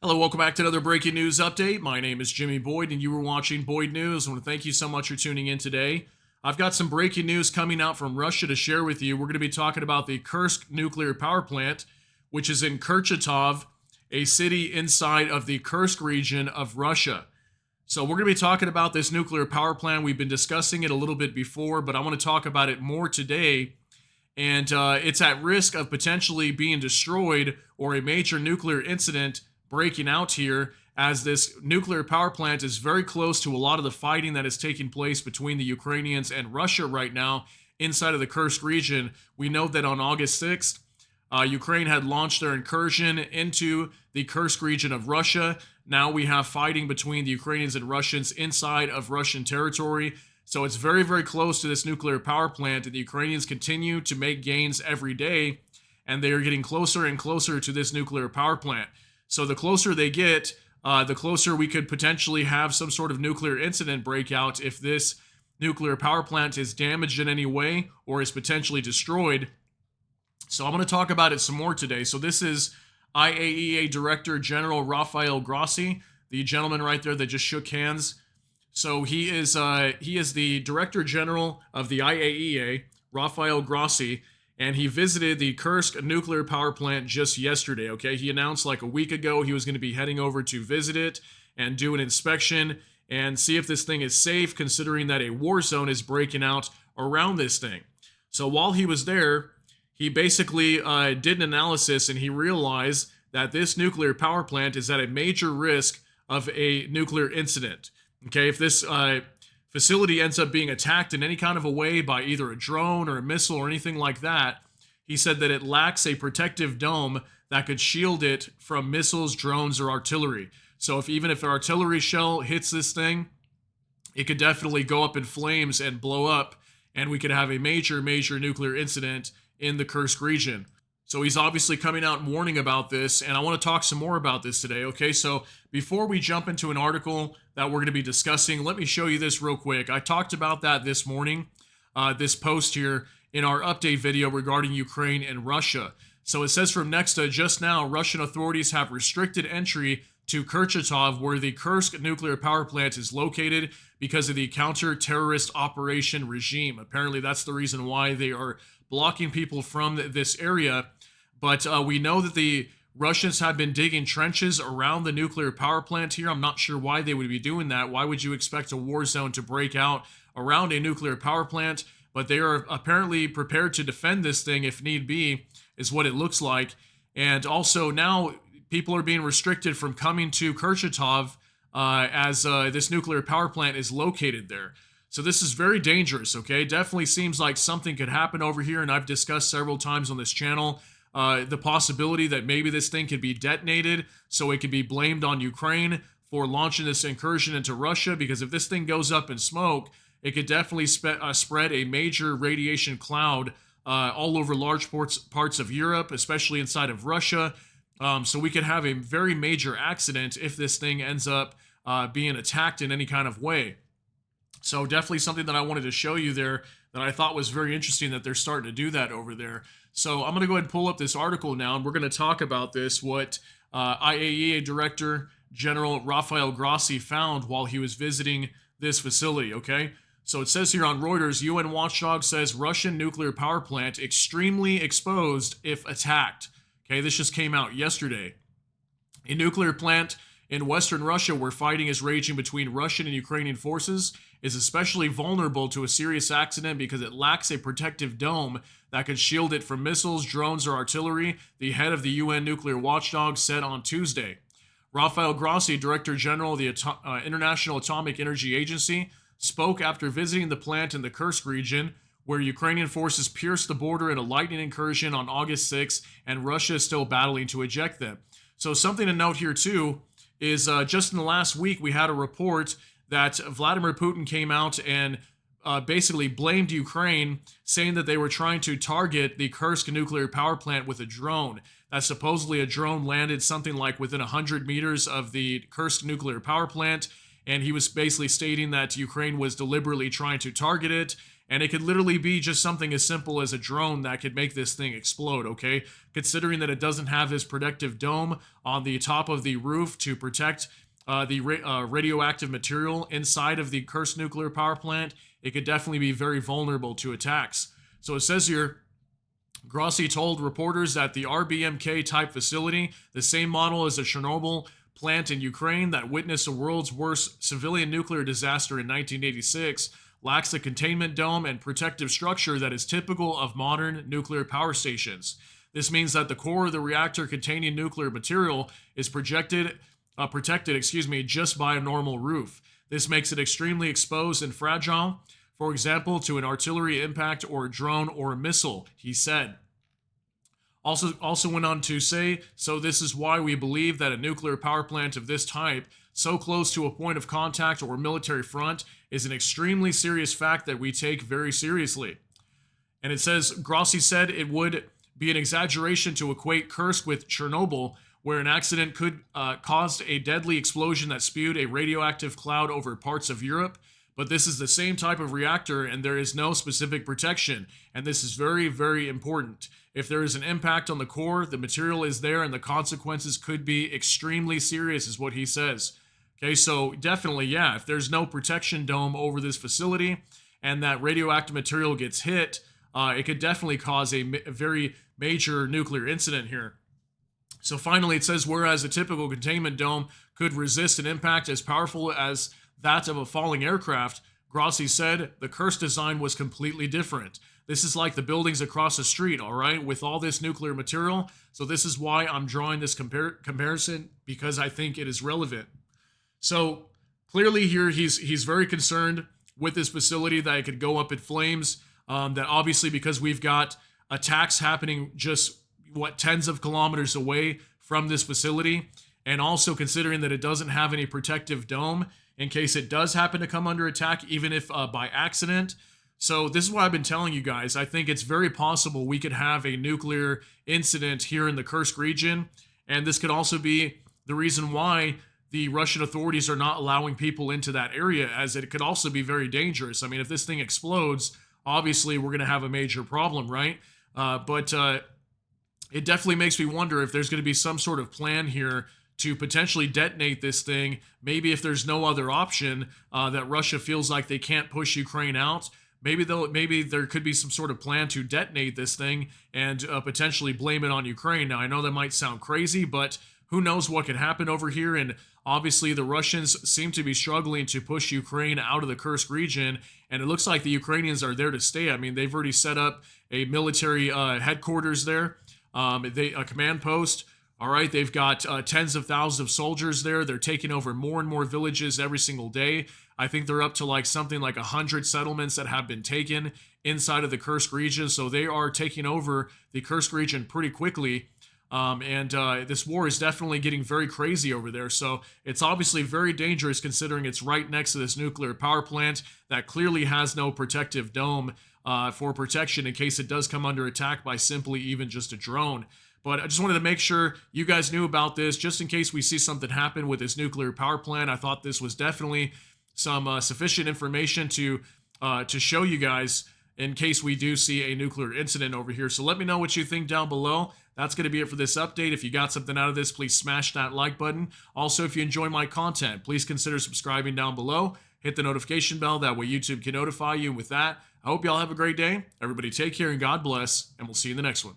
Hello, welcome back to another breaking news update. My name is Jimmy Boyd, and you were watching Boyd News. I want to thank you so much for tuning in today. I've got some breaking news coming out from Russia to share with you. We're going to be talking about the Kursk nuclear power plant, which is in Kurchatov, a city inside of the Kursk region of Russia. So we're going to be talking about this nuclear power plant. We've been discussing it a little bit before, but I want to talk about it more today. And it's at risk of potentially being destroyed or a major nuclear incident breaking out here, as this nuclear power plant is very close to a lot of the fighting that is taking place between the Ukrainians and Russia right now inside of the Kursk region. We know that on August 6th, Ukraine had launched their incursion into the Kursk region of Russia. Now we have fighting between the Ukrainians and Russians inside of Russian territory. So it's very, very close to this nuclear power plant, and the Ukrainians continue to make gains every day, and they are getting closer and closer to this nuclear power plant. So the closer they get, the closer we could potentially have some sort of nuclear incident break out if this nuclear power plant is damaged in any way or is potentially destroyed. So I'm going to talk about it some more today. So this is IAEA Director General Rafael Grossi, the gentleman right there that just shook hands. So he is the Director General of the IAEA, Rafael Grossi, and he visited the Kursk nuclear power plant just yesterday, okay? He announced like a week ago he was going to be heading over to visit it and do an inspection and see if this thing is safe, considering that a war zone is breaking out around this thing. So while he was there, he basically did an analysis, and he realized that this nuclear power plant is at a major risk of a nuclear incident. Okay, if this facility ends up being attacked in any kind of a way by either a drone or a missile or anything like that, he said that it lacks a protective dome that could shield it from missiles, drones, or artillery. So even if an artillery shell hits this thing, it could definitely go up in flames and blow up, and we could have a major, major nuclear incident in the Kursk region. So he's obviously coming out and warning about this, and I want to talk some more about this today, okay? So before we jump into an article that we're going to be discussing, let me show you this real quick. I talked about that this morning, this post here in our update video regarding Ukraine and Russia. So it says from Nexta, just now, Russian authorities have restricted entry to Kurchatov, where the Kursk nuclear power plant is located, because of the counter-terrorist operation regime. Apparently that's the reason why they are blocking people from this area. But we know that the Russians have been digging trenches around the nuclear power plant here. I'm not sure why they would be doing that. Why would you expect a war zone to break out around a nuclear power plant? But they are apparently prepared to defend this thing if need be, is what it looks like. And also now people are being restricted from coming to Kurchatov as this nuclear power plant is located there. So this is very dangerous, okay? Definitely seems like something could happen over here, and I've discussed several times on this channel the possibility that maybe this thing could be detonated, so it could be blamed on Ukraine for launching this incursion into Russia, because if this thing goes up in smoke, it could definitely spread a major radiation cloud all over large parts of Europe, especially inside of Russia. So we could have a very major accident if this thing ends up being attacked in any kind of way. So definitely something that I wanted to show you there that I thought was very interesting, that they're starting to do that over there. So I'm going to go ahead and pull up this article now, and we're going to talk about this, what IAEA Director General Rafael Grossi found while he was visiting this facility, okay? So it says here on Reuters, UN watchdog says Russian nuclear power plant extremely exposed if attacked. Okay, this just came out yesterday. A nuclear plant in western Russia, where fighting is raging between Russian and Ukrainian forces, is especially vulnerable to a serious accident because it lacks a protective dome that could shield it from missiles, drones, or artillery, the head of the UN nuclear watchdog said on Tuesday. Rafael Grossi, Director General of the International Atomic Energy Agency, spoke after visiting the plant in the Kursk region, where Ukrainian forces pierced the border in a lightning incursion on August 6th, and Russia is still battling to eject them. So something to note here too is just in the last week we had a report that Vladimir Putin came out and basically blamed Ukraine, saying that they were trying to target the Kursk nuclear power plant with a drone. That supposedly a drone landed something like within 100 meters of the Kursk nuclear power plant, and he was basically stating that Ukraine was deliberately trying to target it, And it could literally be just something as simple as a drone that could make this thing explode, okay? Considering that it doesn't have this protective dome on the top of the roof to protect the radioactive material inside of the Kursk nuclear power plant, it could definitely be very vulnerable to attacks. So it says here, Grossi told reporters that the RBMK type facility, the same model as the Chernobyl plant in Ukraine that witnessed the world's worst civilian nuclear disaster in 1986, lacks the containment dome and protective structure that is typical of modern nuclear power stations. This means that the core of the reactor containing nuclear material is protected, just by a normal roof. This makes it extremely exposed and fragile, for example, to an artillery impact or a drone or a missile, he said. Also went on to say, so this is why we believe that a nuclear power plant of this type, so close to a point of contact or military front, is an extremely serious fact that we take very seriously. And it says, Grossi said it would be an exaggeration to equate Kursk with Chernobyl, where an accident could cause a deadly explosion that spewed a radioactive cloud over parts of Europe. But this is the same type of reactor and there is no specific protection. And this is very, very important. If there is an impact on the core, the material is there and the consequences could be extremely serious, is what he says. Okay, so definitely, yeah, if there's no protection dome over this facility and that radioactive material gets hit, it could definitely cause a very major nuclear incident here. So finally, it says, whereas a typical containment dome could resist an impact as powerful as that of a falling aircraft, Grossi said the Kursk design was completely different. This is like the buildings across the street, all right, with all this nuclear material. So this is why I'm drawing this comparison, because I think it is relevant. So clearly here he's very concerned with this facility that it could go up in flames. That obviously, because we've got attacks happening just tens of kilometers away from this facility, and also considering that it doesn't have any protective dome in case it does happen to come under attack, even if by accident. So this is what I've been telling you guys. I think it's very possible we could have a nuclear incident here in the Kursk region, and this could also be the reason why the Russian authorities are not allowing people into that area, as it could also be very dangerous. I mean, if this thing explodes, obviously we're going to have a major problem, right? But it definitely makes me wonder if there's going to be some sort of plan here to potentially detonate this thing. Maybe if there's no other option, that Russia feels like they can't push Ukraine out, maybe there could be some sort of plan to detonate this thing and potentially blame it on Ukraine. Now, I know that might sound crazy, but who knows what could happen over here. And obviously the Russians seem to be struggling to push Ukraine out of the Kursk region, and it looks like the Ukrainians are there to stay. I mean, they've already set up a military headquarters there, a command post. All right, they've got tens of thousands of soldiers there. They're taking over more and more villages every single day. I think they're up to like something like 100 settlements that have been taken inside of the Kursk region. So they are taking over the Kursk region pretty quickly. And this war is definitely getting very crazy over there. So it's obviously very dangerous considering it's right next to this nuclear power plant that clearly has no protective dome for protection in case it does come under attack by simply even just a drone. But I just wanted to make sure you guys knew about this, just in case we see something happen with this nuclear power plant. I thought this was definitely some sufficient information to show you guys in case we do see a nuclear incident over here. So let me know what you think down below. That's going to be it for this update. If you got something out of this, please smash that like button. Also, if you enjoy my content, please consider subscribing down below. Hit the notification bell. That way YouTube can notify you. And with that, I hope y'all have a great day. Everybody take care and God bless. And we'll see you in the next one.